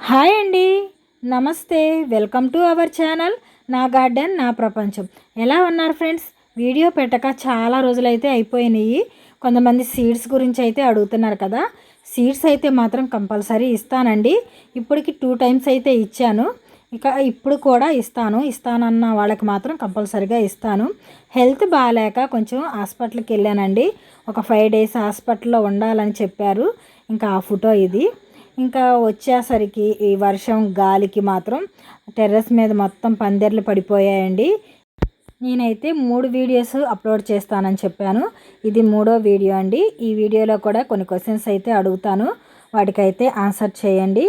Hi అండి, నమస్తే. Welcome to our channel నా గార్డెన్ నా ప్రపంచం. ఎలా ఉన్నారు ఫ్రెండ్స్? వీడియో పెట్టక చాలా రోజులైతే అయిపోయినాయి. కొంతమంది సీడ్స్ గురించి అయితే అడుగుతున్నారు కదా. సీడ్స్ అయితే మాత్రం కంపల్సరీ ఇస్తానండి. ఇప్పటికి 2 టైమ్స్ అయితే ఇచ్చాను. ఇప్పుడు కూడా ఇస్తానన్న వాళ్ళకి మాత్రం కంపల్సరీగా ఇస్తాను. హెల్త్ బాగాలేక కొంచెం హాస్పిటల్కి వెళ్ళానండి. ఒక 5 డేస్ హాస్పిటల్లో ఉండాలని చెప్పారు. ఇంకా ఆ ఫోటో ఇది. ఇంకా వచ్చేసరికి ఈ వర్షం గాలికి మాత్రం టెర్రస్ మీద మొత్తం పందిర్లు పడిపోయాయండి. నేనైతే 3 వీడియోస్ అప్లోడ్ చేస్తానని చెప్పాను. ఇది 3వ వీడియో అండి. ఈ వీడియోలో కూడా కొన్ని క్వశ్చన్స్ అయితే అడుగుతాను, వాటికైతే ఆన్సర్ చేయండి.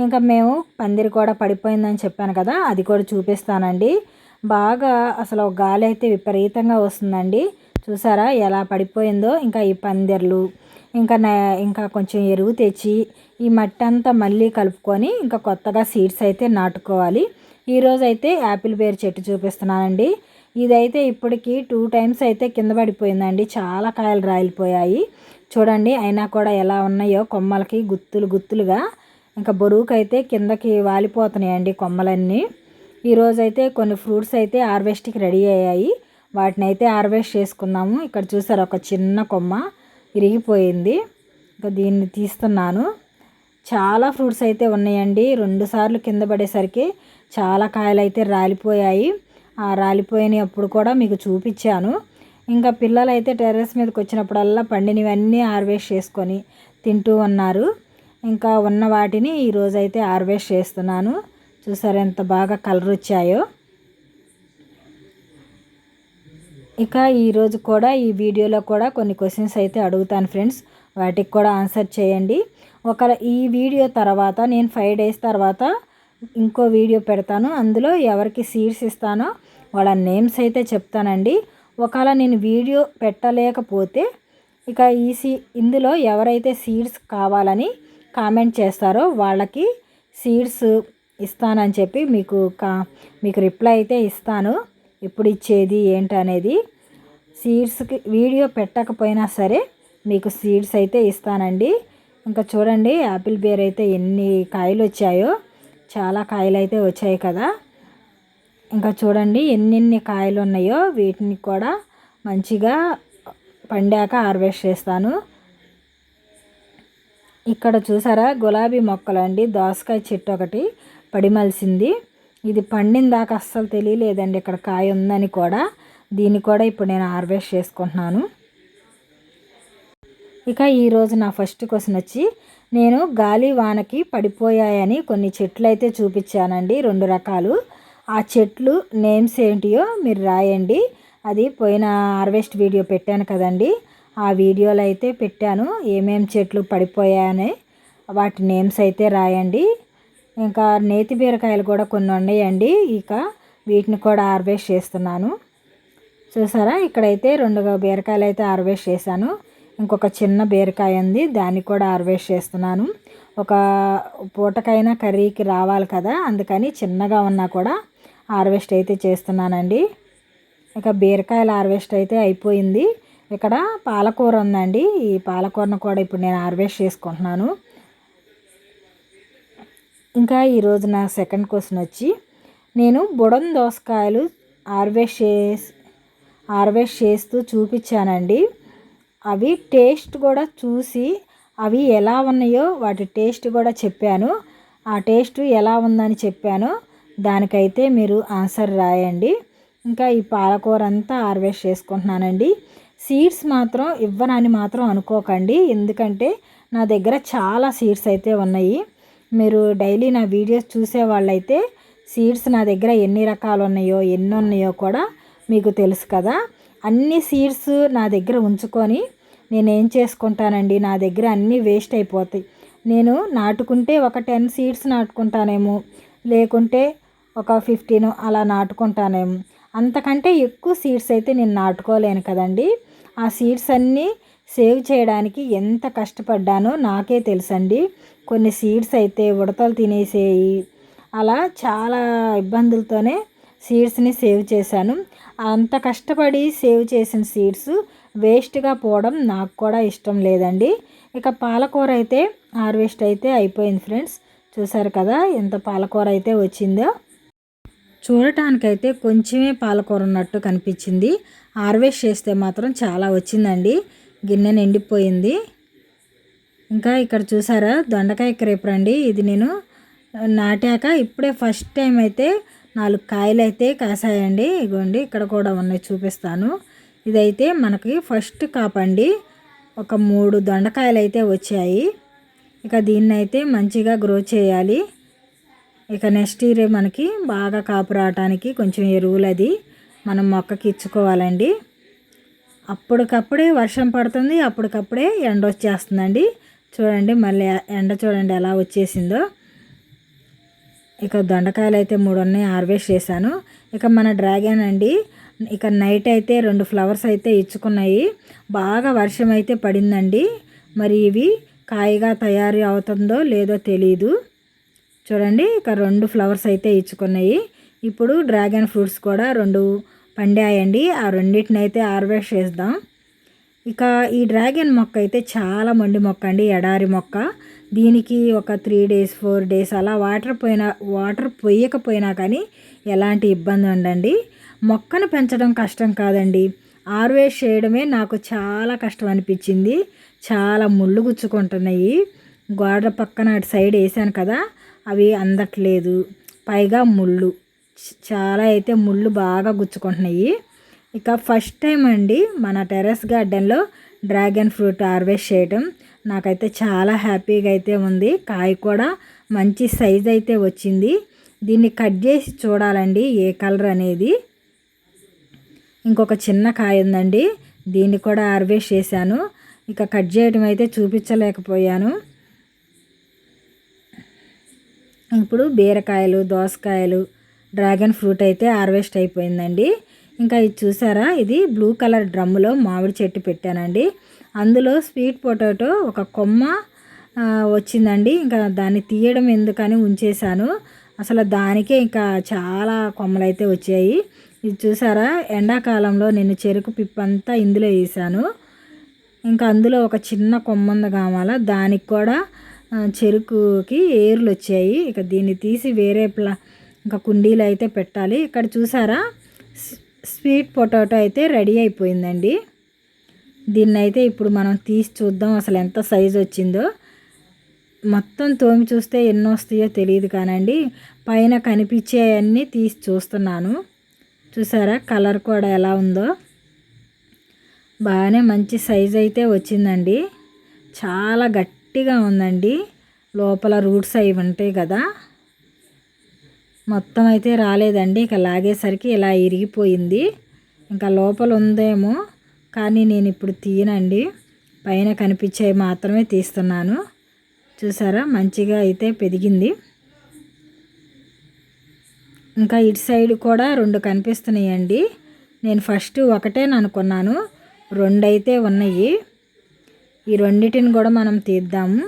ఇంకా మేము పందిరి కూడా పడిపోయిందని చెప్పాను కదా, అది కూడా చూపిస్తానండి. బాగా అసలు గాలి అయితే విపరీతంగా వస్తుందండి. చూసారా ఎలా పడిపోయిందో. ఇంకా ఈ పందిర్లు ఇంకా కొంచెం ఎరువు తెచ్చి ఈ మట్టి అంతా మళ్ళీ కలుపుకొని ఇంకా కొత్తగా సీడ్స్ అయితే నాటుకోవాలి. ఈరోజు అయితే యాపిల్ బేర్ చెట్టు చూపిస్తున్నానండి. ఇదైతే ఇప్పటికి 2 టైమ్స్ అయితే కింద పడిపోయిందండి. చాలా కాయలు రాలిపోయాయి చూడండి. అయినా కూడా ఎలా ఉన్నాయో కొమ్మలకి గుత్తులుగా. ఇంకా బరువుకైతే కిందకి వాలిపోతున్నాయండి కొమ్మలన్నీ. ఈరోజైతే కొన్ని ఫ్రూట్స్ అయితే హార్వెస్ట్కి రెడీ అయ్యాయి. వాటిని అయితే హార్వెస్ట్ చేసుకున్నాము. ఇక్కడ చూసారు, ఒక చిన్న కొమ్మ ఇరిగిపోయింది. ఇంకా దీన్ని తీస్తున్నాను. చాలా ఫ్రూట్స్ అయితే ఉన్నాయండి. 2 సార్లు కింద పడేసరికి చాలా కాయలు అయితే రాలిపోయాయి. ఆ రాలిపోయినప్పుడు కూడా మీకు చూపించాను. ఇంకా పిల్లలు అయితే టెర్రస్ మీదకి వచ్చినప్పుడల్లా పండినవన్నీ హార్వెస్ట్ చేసుకొని తింటూ ఉన్నారు. ఇంకా ఉన్న వాటిని ఈరోజు అయితే హార్వెస్ట్ చేస్తున్నాను. చూసారు ఎంత బాగా కలర్ వచ్చాయో. ఇక ఈరోజు కూడా ఈ వీడియోలో కూడా కొన్ని క్వశ్చన్స్ అయితే అడుగుతాను ఫ్రెండ్స్, వాటికి కూడా ఆన్సర్ చేయండి. ఈ వీడియో తర్వాత నేను 5 డేస్ తర్వాత ఇంకో వీడియో పెడతాను. అందులో ఎవరికి సీడ్స్ ఇస్తానో వాళ్ళ నేమ్స్ అయితే చెప్తానండి. ఒకవేళ నేను వీడియో పెట్టలేకపోతే ఇక ఇందులో ఎవరైతే సీడ్స్ కావాలని కామెంట్ చేస్తారో వాళ్ళకి సీడ్స్ ఇస్తానని చెప్పి మీకు రిప్లై అయితే ఇస్తాను. ఎప్పుడు ఇచ్చేది ఏంటనేది. సీడ్స్కి వీడియో పెట్టకపోయినా సరే మీకు సీడ్స్ అయితే ఇస్తానండి. ఇంకా చూడండి యాపిల్ బేర్ అయితే ఎన్ని కాయలు వచ్చాయో. చాలా కాయలు అయితే వచ్చాయి కదా. ఇంకా చూడండి ఎన్ని కాయలు ఉన్నాయో. వీటిని కూడా మంచిగా పండాక హార్వెస్ట్ చేస్తాను. ఇక్కడ చూసారా గులాబీ మొక్కలు అండి. దోసకాయ చెట్టు ఒకటి పడిమలిసింది. ఇది పండిన దాకా అస్సలు తెలియలేదండి ఇక్కడ కాయ ఉందని కూడా. దీన్ని కూడా ఇప్పుడు నేను హార్వెస్ట్ చేసుకుంటున్నాను. ఇక ఈరోజు నా ఫస్ట్ క్వశ్చన్ వచ్చి, నేను గాలి వానకి పడిపోయాయని కొన్ని చెట్లు అయితే చూపించానండి, 2 రకాలు. ఆ చెట్లు నేమ్స్ ఏంటియో మీరు రాయండి. అది పోయిన హార్వెస్ట్ వీడియో పెట్టాను కదండి, ఆ వీడియోలో అయితే పెట్టాను ఏమేం చెట్లు పడిపోయాయని. వాటి నేమ్స్ అయితే రాయండి. ఇంకా నేతి బీరకాయలు కూడా కొన్ని ఉన్నాయండి. ఇక వీటిని కూడా హార్వెస్ట్ చేస్తున్నాను. చూసారా ఇక్కడైతే 2 బీరకాయలు అయితే హార్వెస్ట్ చేశాను. ఇంకొక చిన్న బీరకాయ ఉంది, దాన్ని కూడా హార్వెస్ట్ చేస్తున్నాను. ఒక పూటకైనా కర్రీకి రావాలి కదా, అందుకని చిన్నగా ఉన్నా కూడా హార్వెస్ట్ అయితే చేస్తున్నానండి. ఇక బీరకాయల హార్వెస్ట్ అయితే అయిపోయింది. ఇక్కడ పాలకూర ఉందండి. ఈ పాలకూరను కూడా ఇప్పుడు నేను హార్వెస్ట్ చేసుకుంటున్నాను. ఇంకా ఈరోజు నా సెకండ్ క్వశ్చన్ వచ్చి, నేను బుడం దోసకాయలు హార్వెస్ట్ చేస్తూ చూపించానండి. అవి టేస్ట్ కూడా చూసి అవి ఎలా ఉన్నాయో వాటి టేస్ట్ కూడా చెప్పాను. ఆ టేస్ట్ ఎలా ఉందని చెప్పానో దానికైతే మీరు ఆన్సర్ రాయండి. ఇంకా ఈ పాలకూర అంతా హార్వెస్ట్ చేసుకుంటున్నానండి. సీడ్స్ మాత్రం ఇవ్వనని మాత్రం అనుకోకండి, ఎందుకంటే నా దగ్గర చాలా సీడ్స్ అయితే ఉన్నాయి. మీరు డైలీ నా వీడియోస్ చూసే వాళ్ళైతే సీడ్స్ నా దగ్గర ఎన్ని రకాలు ఉన్నాయో ఎన్ని ఉన్నాయో కూడా మీకు తెలుసు కదా. అన్ని సీడ్స్ నా దగ్గర ఉంచుకొని నేనేం చేసుకుంటానండి, నా దగ్గర అన్నీ వేస్ట్ అయిపోతాయి. నేను నాటుకుంటే ఒక 10 సీడ్స్ నాటుకుంటానేమో, లేకుంటే ఒక 15 అలా నాటుకుంటానేమో. అంతకంటే ఎక్కువ సీడ్స్ అయితే నేను నాటుకోలేను కదండి. ఆ సీడ్స్ అన్నీ సేవ్ చేయడానికి ఎంత కష్టపడ్డానో నాకే తెలుసండి. కొన్ని సీడ్స్ అయితే ఉడతలు తినేసేయి. అలా చాలా ఇబ్బందులతోనే సీడ్స్ని సేవ్ చేశాను. అంత కష్టపడి సేవ్ చేసిన సీడ్స్ వేస్ట్గా పోవడం నాకు కూడా ఇష్టం లేదండి. ఇక పాలకూర అయితే హార్వెస్ట్ అయితే అయిపోయింది ఫ్రెండ్స్. చూసారు కదా ఎంత పాలకూర అయితే వచ్చిందో. చూడటానికైతే కొంచెమే పాలకూర ఉన్నట్టు కనిపించింది. హార్వెస్ట్ చేస్తే మాత్రం చాలా వచ్చిందండి. గిన్నె నిండిపోయింది. ఇంకా ఇక్కడ చూసారా దొండకాయ క్రేపర్ అండి. ఇది నేను నాటాక ఇప్పుడే ఫస్ట్ టైం అయితే 4 కాయలు అయితే కాసాయండి. ఇగోండి ఇక్కడ కూడా ఉన్నాయి, చూపిస్తాను. ఇదైతే మనకి ఫస్ట్ కాపండి. ఒక 3 దొండకాయలు అయితే వచ్చాయి. ఇక దీన్ని అయితే మంచిగా గ్రో చేయాలి. ఇక నెక్స్ట్ ఇయర్ మనకి బాగా కాపు రావటానికి కొంచెం ఎరువులు అది మనం మొక్కకి ఇచ్చుకోవాలండి. అప్పటికప్పుడే వర్షం పడుతుంది, అప్పటికప్పుడే ఎండ వచ్చేస్తుందండి. చూడండి మళ్ళీ ఎండ చూడండి ఎలా వచ్చేసిందో. ఇక దొండకాయలు అయితే 3 ఉన్నాయి, హార్వెస్ట్ చేశాను. ఇక మన డ్రాగన్ అండి, ఇక నైట్ అయితే 2 ఫ్లవర్స్ అయితే ఇచ్చుకున్నాయి. బాగా వర్షం అయితే పడిందండి. మరి ఇవి కాయగా తయారు అవుతుందో లేదో తెలీదు. చూడండి ఇక 2 ఫ్లవర్స్ అయితే ఇచ్చుకున్నాయి. ఇప్పుడు డ్రాగన్ ఫ్రూట్స్ కూడా 2 పండాయండి. ఆ రెండింటిని అయితే హార్వెస్ట్ చేద్దాం. ఇక ఈ డ్రాగన్ మొక్క అయితే చాలా మొండి మొక్క అండి, ఎడారి మొక్క. దీనికి ఒక 3 days 4 days అలా వాటర్ పోయకపోయినా కానీ ఎలాంటి ఇబ్బంది ఉండండి. మొక్కను పెంచడం కష్టం కాదండి, హార్వెస్ట్ చేయడమే నాకు చాలా కష్టం అనిపించింది. చాలా ముళ్ళు గుచ్చుకుంటున్నాయి. గోడ పక్కన అటు సైడ్ వేసాను కదా, అవి అందట్లేదు. పైగా ముళ్ళు చాలా అయితే ముళ్ళు బాగా గుచ్చుకుంటున్నాయి. ఇక ఫస్ట్ టైం అండి మన టెర్రస్ గార్డెన్లో డ్రాగన్ ఫ్రూట్ హార్వెస్ట్ చేయడం. నాకైతే చాలా హ్యాపీగా అయితే ఉంది. కాయ కూడా మంచి సైజ్ అయితే వచ్చింది. దీన్ని కట్ చేసి చూడాలండి ఏ కలర్ అనేది. ఇంకొక చిన్న కాయ ఉందండి, దీన్ని కూడా హార్వెస్ట్ చేశాను. ఇక కట్ చేయడం అయితే చూపించలేకపోయాను. ఇప్పుడు బీరకాయలు, దోసకాయలు, డ్రాగన్ ఫ్రూట్ అయితే హార్వెస్ట్ అయిపోయిందండి. ఇంకా ఇది చూసారా, ఇది బ్లూ కలర్ డ్రమ్ములో మామిడి చెట్టు పెట్టానండి. అందులో స్వీట్ పొటాటో ఒక కొమ్మ వచ్చిందండి. ఇంకా దాన్ని తీయడం ఎందుకని ఉంచేశాను. అసలు దానికే ఇంకా చాలా కొమ్మలు అయితే వచ్చాయి. ఇది చూసారా, ఎండాకాలంలో నేను చెరుకు పిప్పంతా ఇందులో వేసాను. ఇంకా అందులో ఒక చిన్న కొమ్మ ఉంది కావాల, దానికి కూడా చెరుకుకి ఏర్లు వచ్చాయి. ఇక దీన్ని తీసి వేరే ఇంకా కుండీలు అయితే పెట్టాలి. ఇక్కడ చూసారా స్వీట్ పొటాటో అయితే రెడీ అయిపోయిందండి. దీన్ని అయితే ఇప్పుడు మనం తీసి చూద్దాం అసలు ఎంత సైజు వచ్చిందో. మొత్తం తోమి చూస్తే ఎన్ని వస్తాయో తెలియదు కానండి, పైన కనిపించేవన్నీ తీసి చూస్తున్నాను. చూసారా కలర్ కూడా ఎలా ఉందో. బాగానే మంచి సైజు అయితే వచ్చిందండి. చాలా గట్టిగా ఉందండి. లోపల రూట్స్ అవి ఉంటాయి కదా, మొత్తం అయితే రాలేదండి. ఇక లాగేసరికి ఇలా ఇరిగిపోయింది. ఇంకా లోపల ఉందేమో కానీ నేను ఇప్పుడు తీయనండి, పైన కనిపించేవి మాత్రమే తీస్తున్నాను. చూసారా మంచిగా అయితే పెరిగింది. ఇంకా ఇటు సైడ్ కూడా 2 కనిపిస్తున్నాయండి. నేను ఫస్ట్ ఒకటే అనుకున్నాను, 2 అయితే ఉన్నాయి. ఈ రెండిటిని కూడా మనం తీద్దాము.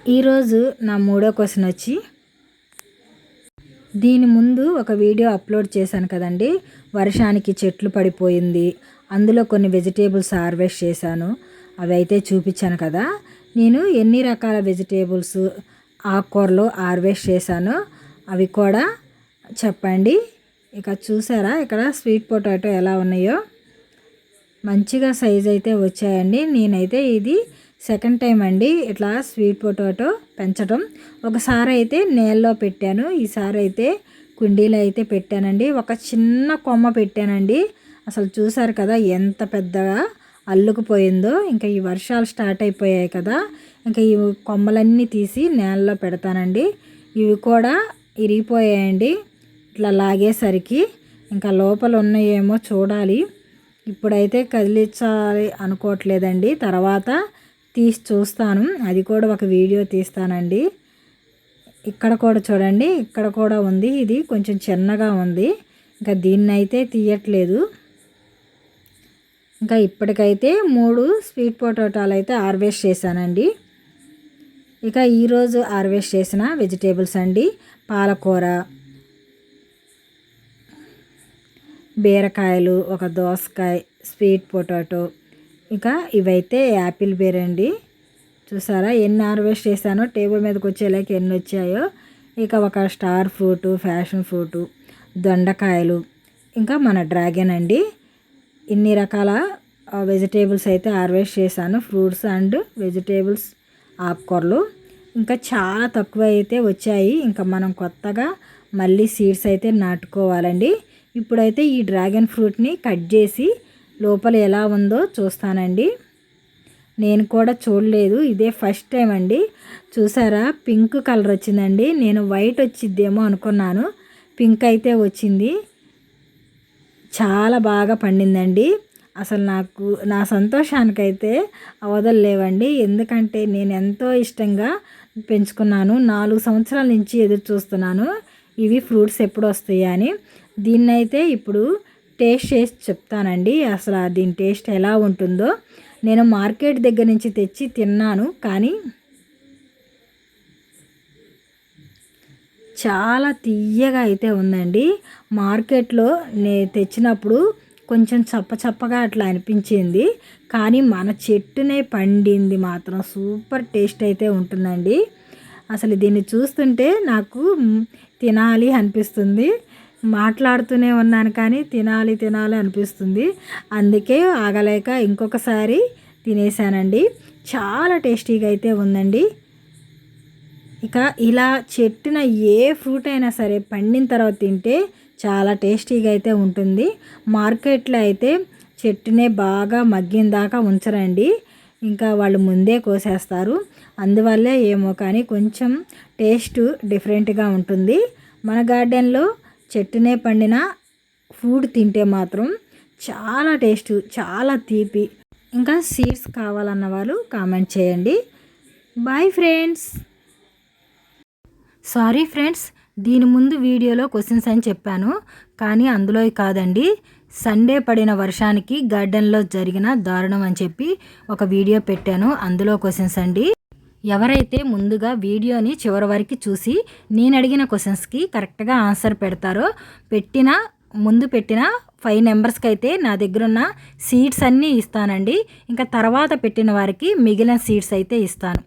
ఈరోజు నా 3వ క్వశ్చన్ వచ్చి, దీని ముందు ఒక వీడియో అప్లోడ్ చేశాను కదండి, వర్షానికి చెట్లు పడిపోయింది, అందులో కొన్ని వెజిటేబుల్స్ హార్వెస్ట్ చేశాను, అవి అయితే చూపించాను కదా. నేను ఎన్ని రకాల వెజిటేబుల్స్ ఆకుకూరలు హార్వెస్ట్ చేశానో అవి కూడా చెప్పండి. ఇక చూసారా ఇక్కడ స్వీట్ పొటాటో ఎలా ఉన్నాయో, మంచిగా సైజ్ అయితే వచ్చాయండి. నేనైతే ఇది సెకండ్ టైం అండి ఇట్లా స్వీట్ పొటాటో పెంచడం. ఒకసారి అయితే నేలలో పెట్టాను, ఈసారి అయితే కుండీలో అయితే పెట్టానండి. ఒక చిన్న కొమ్మ పెట్టానండి. అసలు చూసారు కదా ఎంత పెద్దగా అల్లుకుపోయిందో. ఇంకా ఈ వర్షాలు స్టార్ట్ అయిపోయాయి కదా, ఇంకా ఈ కొమ్మలన్నీ తీసి నేలలో పెడతానండి. ఇవి కూడా ఇరిగిపోయాయండి ఇట్లా లాగేసరికి. ఇంకా లోపల ఉన్నాయేమో చూడాలి. ఇప్పుడైతే కదిలించాలి అనుకోవట్లేదండి, తర్వాత తీసి చూస్తాను. అది కూడా ఒక వీడియో తీస్తానండి. ఇక్కడ కూడా చూడండి, ఇక్కడ కూడా ఉంది. ఇది కొంచెం చిన్నగా ఉంది, ఇంకా దీన్ని అయితే తీయట్లేదు. ఇంకా ఇప్పటికైతే 3 స్వీట్ పొటాటోలు అయితే హార్వెస్ట్ చేశానండి. ఇక ఈరోజు హార్వెస్ట్ చేసిన వెజిటేబుల్స్ అండి, పాలకూర, బీరకాయలు, ఒక దోసకాయ, స్వీట్ పొటాటో, ఇంకా ఇవైతే యాపిల్ బేర్ అండి. చూసారా ఎన్ని హార్వెస్ట్ చేశానో, టేబుల్ మీదకి వచ్చేలాకి ఎన్ని వచ్చాయో. ఇక ఒక స్టార్ ఫ్రూటు, ఫ్యాషన్ ఫ్రూటు, దొండకాయలు, ఇంకా మన డ్రాగన్ అండి. ఇన్ని రకాల వెజిటేబుల్స్ అయితే హార్వెస్ట్ చేశాను. ఫ్రూట్స్ అండ్ వెజిటేబుల్స్, ఆకుకూరలు. ఇంకా చాలా తక్కువ అయితే వచ్చాయి. ఇంకా మనం కొత్తగా మళ్ళీ సీడ్స్ అయితే నాటుకోవాలండి. ఇప్పుడైతే ఈ డ్రాగన్ ఫ్రూట్ని కట్ చేసి లోపల ఎలా ఉందో చూస్తానండి. నేను కూడా చూడలేదు, ఇదే ఫస్ట్ టైం అండి. చూసారా పింక్ కలర్ వచ్చిందండి. నేను వైట్ వచ్చిద్దేమో అనుకున్నాను, పింక్ అయితే వచ్చింది. చాలా బాగా పండిందండి. అసలు నాకు నా సంతోషానికైతే అవధులు లేవండి. ఎందుకంటే నేను ఎంతో ఇష్టంగా పెంచుకున్నాను. 4 సంవత్సరాల నుంచి ఎదురు చూస్తున్నాను ఇవి ఫ్రూట్స్ ఎప్పుడు వస్తాయా అని. దీన్నైతే ఇప్పుడు టేస్ట్ చేసి చెప్తానండి, అసలు దీని టేస్ట్ ఎలా ఉంటుందో. నేను మార్కెట్ దగ్గర నుంచి తెచ్చి తిన్నాను, కానీ చాలా తియ్యగా అయితే ఉందండి. మార్కెట్లో తెచ్చినప్పుడు కొంచెం చప్పగా అట్లా అనిపించింది, కానీ మన చెట్టునే పండింది మాత్రం సూపర్ టేస్ట్ అయితే ఉంటుందండి. అసలు దీన్ని చూస్తుంటే నాకు తినాలి అనిపిస్తుంది. మాట్లాడుతూనే ఉన్నాను కానీ తినాలి అనిపిస్తుంది. అందుకే ఆగలేక ఇంకొకసారి తినేసానండి. చాలా టేస్టీగా అయితే ఉందండి. ఇక ఇలా చెట్టున ఏ ఫ్రూట్ అయినా సరే పండిన తర్వాత తింటే చాలా టేస్టీగా అయితే ఉంటుంది. మార్కెట్లో అయితే చెట్టునే బాగా మగ్గిన దాకా ఉంచరండి, ఇంకా వాళ్ళు ముందే కోసేస్తారు. అందువల్లే ఏమో కానీ కొంచెం టేస్ట్ డిఫరెంట్గా ఉంటుంది. మన గార్డెన్లో చెట్టునే పండిన ఫుడ్ తింటే మాత్రం చాలా టేస్ట్, చాలా తీపి. ఇంకా సీడ్స్ కావాలన్న వాళ్ళు కామెంట్ చేయండి. Bye friends. సారీ ఫ్రెండ్స్, దీని ముందు వీడియోలో క్వశ్చన్స్ అని చెప్పాను, కానీ అందులో కాదండి. సండే పడిన వర్షానికి గార్డెన్లో జరిగిన దారుణం అని చెప్పి ఒక వీడియో పెట్టాను, అందులో క్వశ్చన్స్ అండి. ఎవరైతే ముందుగా వీడియోని చివరి వరకు చూసి నేను అడిగిన క్వశ్చన్స్కి కరెక్ట్గా ఆన్సర్ పెడతారో ముందు పెట్టిన 5 నెంబర్స్కి అయితే నా దగ్గర ఉన్న సీడ్స్ అన్నీ ఇస్తానండి. ఇంకా తర్వాత పెట్టిన వారికి మిగిలిన సీడ్స్ అయితే ఇస్తాను.